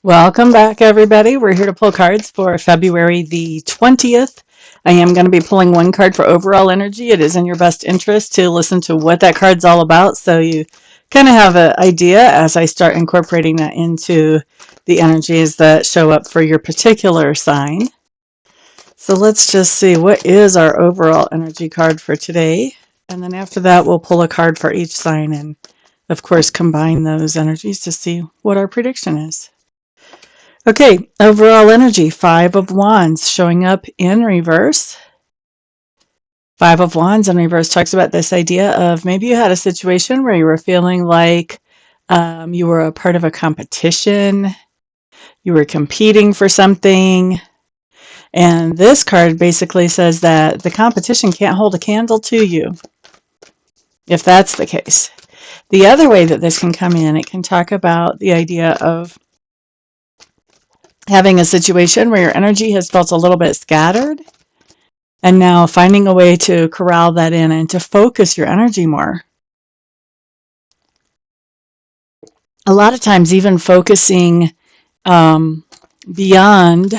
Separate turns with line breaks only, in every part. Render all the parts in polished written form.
Welcome back, everybody. We're here to pull cards for February the 20th. I am going to be pulling one card for overall energy. It is in your best interest to listen to what that card's all about so you kind of have an idea as I start incorporating that into the energies that show up for your particular sign. So let's just see, what is our overall energy card for today? And then after that, we'll pull a card for each sign and, of course, combine those energies to see what our prediction is. Okay, overall energy, Five of Wands showing up in reverse. Five of Wands in reverse talks about this idea of maybe you had a situation where you were feeling like you were a part of a competition, you were competing for something, and this card basically says that the competition can't hold a candle to you, if that's the case. The other way that this can come in, it can talk about the idea of having a situation where your energy has felt a little bit scattered and now finding a way to corral that in and to focus your energy more. A lot of times even focusing beyond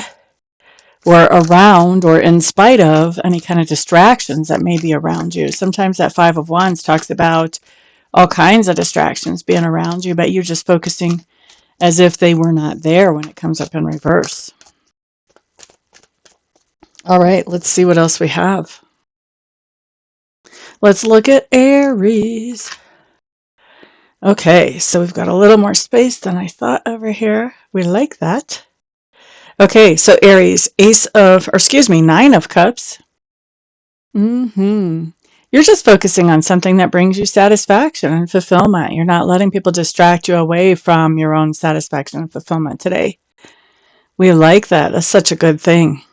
or around or in spite of any kind of distractions that may be around you. Sometimes that Five of Wands talks about all kinds of distractions being around you, but you're just focusing as if they were not there when it comes up in reverse. All right, let's see what else we have. Let's look at Aries. Okay, so we've got a little more space than I thought over here. We like that. Okay, so Aries, Nine of Cups. You're just focusing on something that brings you satisfaction and fulfillment. You're not letting people distract you away from your own satisfaction and fulfillment today. We like that. That's such a good thing.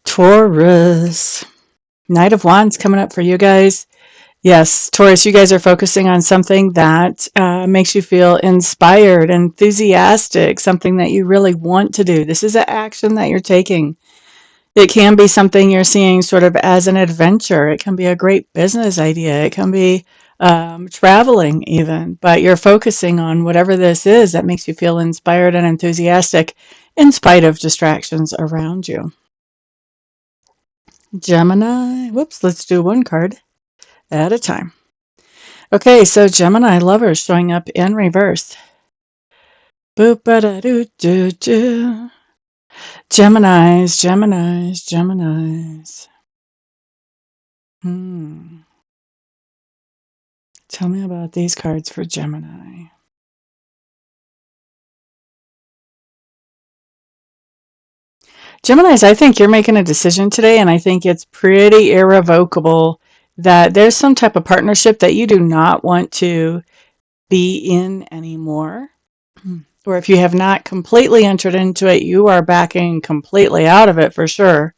Taurus, Knight of Wands coming up for you guys. Yes, Taurus, you guys are focusing on something that makes you feel inspired, enthusiastic, something that you really want to do. This is an action that you're taking. It can be something you're seeing sort of as an adventure. It can be a great business idea. It can be traveling even, but you're focusing on whatever this is that makes you feel inspired and enthusiastic in spite of distractions around you. Gemini, whoops, let's do one card at a time. Okay, so Gemini lovers showing up in reverse. Boop-a-da-doo-doo-doo. Geminis. Tell me about these cards for Gemini. Geminis, I think you're making a decision today, and I think it's pretty irrevocable that there's some type of partnership that you do not want to be in anymore. Or if you have not completely entered into it, you are backing completely out of it for sure.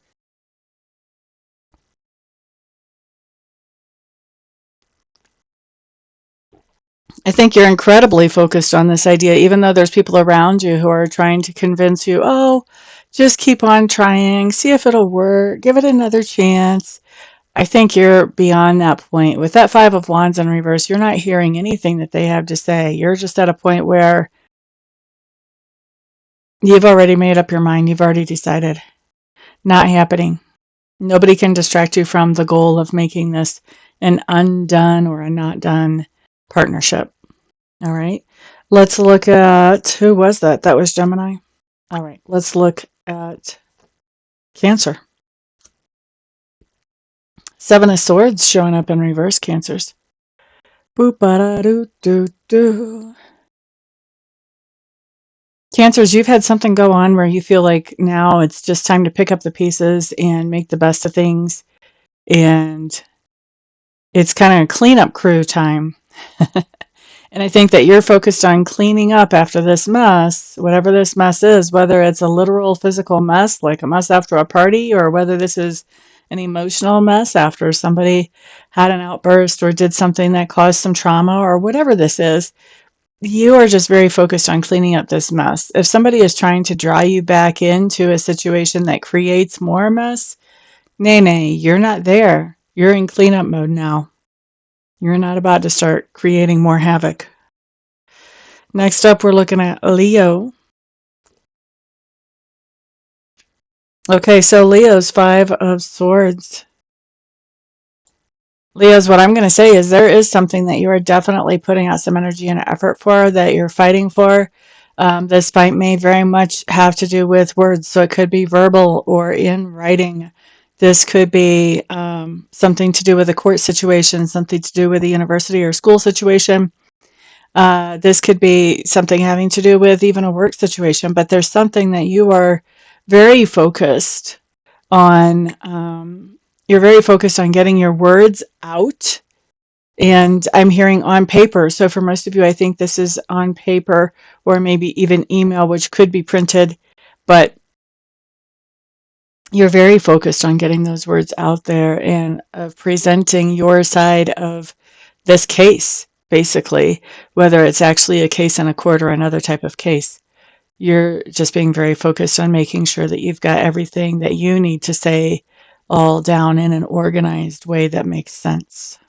I think you're incredibly focused on this idea, even though there's people around you who are trying to convince you, oh, just keep on trying, see if it'll work, give it another chance. I think you're beyond that point. With that Five of Wands in reverse, you're not hearing anything that they have to say. You're just at a point where you've already made up your mind. You've already decided. Not happening. Nobody can distract you from the goal of making this an undone or a not done partnership. All right. Let's look at, who was that? That was Gemini. All right. Let's look at Cancer. Seven of Swords showing up in reverse, Cancers. Boop-a-da-doo-doo-doo. Cancers, you've had something go on where you feel like now it's just time to pick up the pieces and make the best of things. And it's kind of a cleanup crew time. And I think that you're focused on cleaning up after this mess, whatever this mess is, whether it's a literal physical mess, like a mess after a party, or whether this is an emotional mess after somebody had an outburst or did something that caused some trauma, or whatever this is. You are just very focused on cleaning up this mess. If somebody is trying to draw you back into a situation that creates more mess, nay, you're not there. You're in cleanup mode now. You're not about to start creating more havoc. Next up, we're looking at Leo. Okay, so Leo's 5 of Swords. Leo's, what I'm going to say is there is something that you are definitely putting out some energy and effort for, that you're fighting for. This fight may very much have to do with words, so it could be verbal or in writing. This could be something to do with a court situation, something to do with a university or school situation. This could be something having to do with even a work situation, but there's something that you are very focused on. You're very focused on getting your words out. And I'm hearing on paper. So for most of you, I think this is on paper or maybe even email, which could be printed. But you're very focused on getting those words out there and of presenting your side of this case, basically, whether it's actually a case in a court or another type of case. You're just being very focused on making sure that you've got everything that you need to say all down in an organized way that makes sense.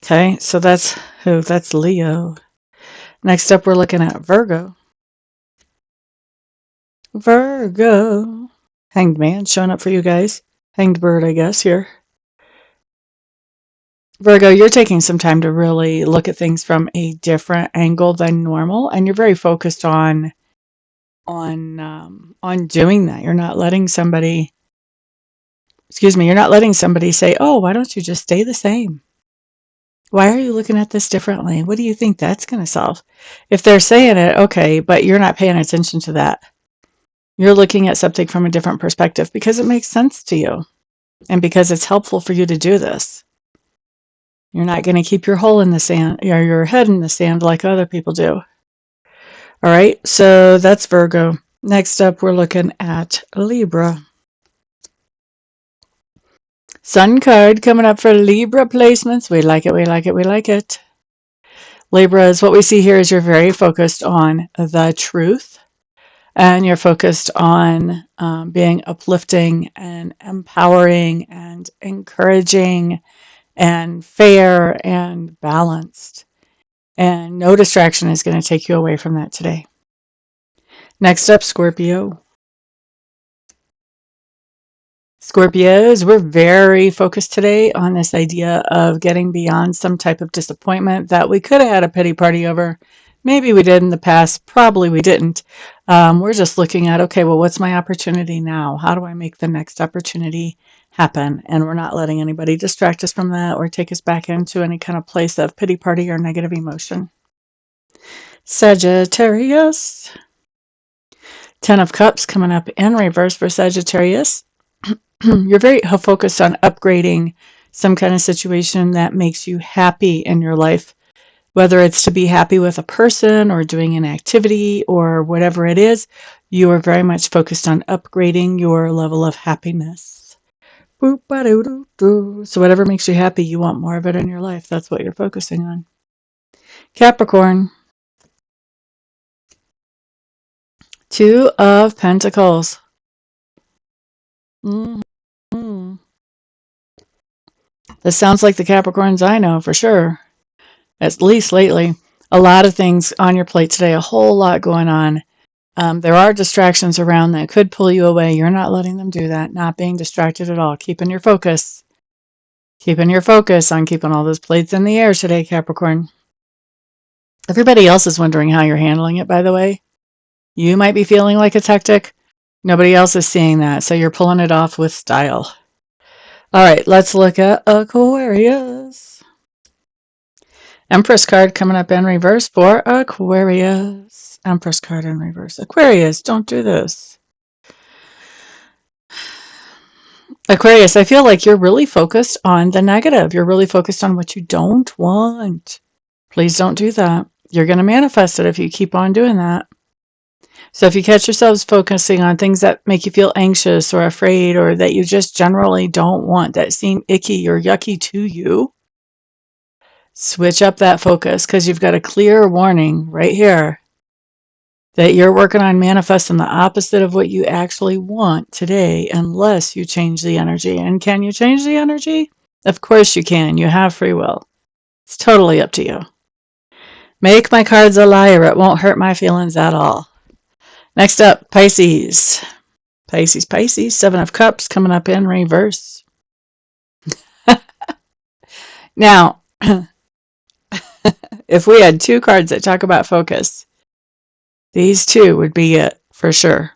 Okay, so that's who? That's Leo. Next up, we're looking at Virgo. Virgo. Hanged Man showing up for you guys. Hanged Bird, I guess, here. Virgo, you're taking some time to really look at things from a different angle than normal, and you're very focused on doing that. You're not letting somebody, you're not letting somebody say, "Oh, why don't you just stay the same? Why are you looking at this differently? What do you think that's going to solve?" If they're saying it, okay, but you're not paying attention to that. You're looking at something from a different perspective because it makes sense to you and because it's helpful for you to do this. You're not going to keep your hole in the sand or your head in the sand like other people do. All right, so that's Virgo. Next up, we're looking at Libra. Sun card coming up for Libra placements. We like it, we like it, we like it. Libra is what we see here is you're very focused on the truth. And you're focused on being uplifting and empowering and encouraging and fair and balanced. And no distraction is going to take you away from that today. Next up, Scorpio. Scorpios, we're very focused today on this idea of getting beyond some type of disappointment that we could have had a pity party over. Maybe we did in the past, probably we didn't. We're just looking at, okay, well, what's my opportunity now? How do I make the next opportunity happen? And we're not letting anybody distract us from that or take us back into any kind of place of pity party or negative emotion. Sagittarius. 10 of Cups coming up in reverse for Sagittarius. You're very focused on upgrading some kind of situation that makes you happy in your life, whether it's to be happy with a person or doing an activity or whatever it is. You are very much focused on upgrading your level of happiness. So whatever makes you happy, you want more of it in your life. That's what you're focusing on. Capricorn. 2 of Pentacles. This sounds like the Capricorns I know for sure, at least lately. A lot of things on your plate today, a whole lot going on. There are distractions around that could pull you away. You're not letting them do that, not being distracted at all, keeping your focus. Keeping your focus on keeping all those plates in the air today, Capricorn. Everybody else is wondering how you're handling it, by the way. You might be feeling like it's hectic. Nobody else is seeing that, so you're pulling it off with style. All right, let's look at Aquarius. Empress card coming up in reverse for Aquarius. Empress card in reverse. Aquarius, don't do this. Aquarius, I feel like you're really focused on the negative. You're really focused on what you don't want. Please don't do that. You're going to manifest it if you keep on doing that. So if you catch yourselves focusing on things that make you feel anxious or afraid or that you just generally don't want, that seem icky or yucky to you, switch up that focus because you've got a clear warning right here that you're working on manifesting the opposite of what you actually want today unless you change the energy. And can you change the energy? Of course you can. You have free will. It's totally up to you. Make my cards a liar. It won't hurt my feelings at all. Next up, Pisces. Pisces, Pisces, Seven of Cups coming up in reverse. Now, if we had two cards that talk about focus, these two would be it for sure.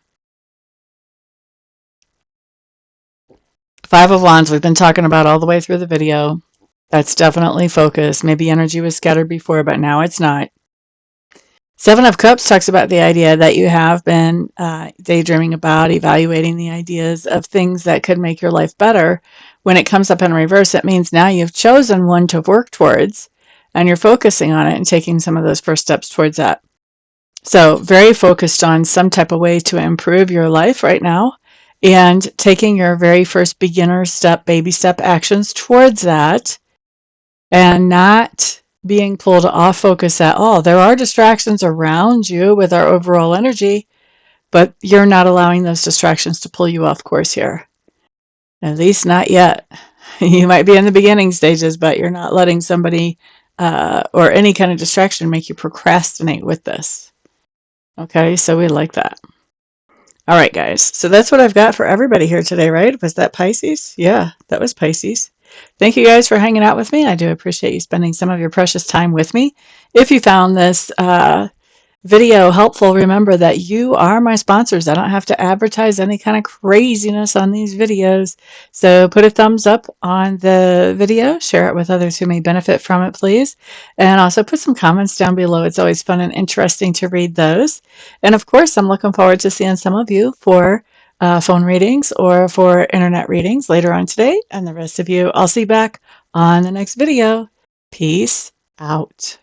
Five of Wands, we've been talking about all the way through the video. That's definitely focus. Maybe energy was scattered before, but now it's not. Seven of Cups talks about the idea that you have been daydreaming about, evaluating the ideas of things that could make your life better. When it comes up in reverse, it means now you've chosen one to work towards, and you're focusing on it and taking some of those first steps towards that. So very focused on some type of way to improve your life right now, and taking your very first beginner step, baby step actions towards that, and not being pulled off focus at all. There are distractions around you with our overall energy, but you're not allowing those distractions to pull you off course here. At least not yet. You might be in the beginning stages, but you're not letting somebody or any kind of distraction make you procrastinate with this. Okay, so we like that. All right, guys. So that's what I've got for everybody here today, right? Was that Pisces? Yeah, that was Pisces. Thank you guys for hanging out with me. I do appreciate you spending some of your precious time with me. If you found this video helpful, remember that you are my sponsors. I don't have to advertise any kind of craziness on these videos. So put a thumbs up on the video, share it with others who may benefit from it, please. And also put some comments down below. It's always fun and interesting to read those. And of course, I'm looking forward to seeing some of you for phone readings or for internet readings later on today. And the rest of you, I'll see you back on the next video. Peace out.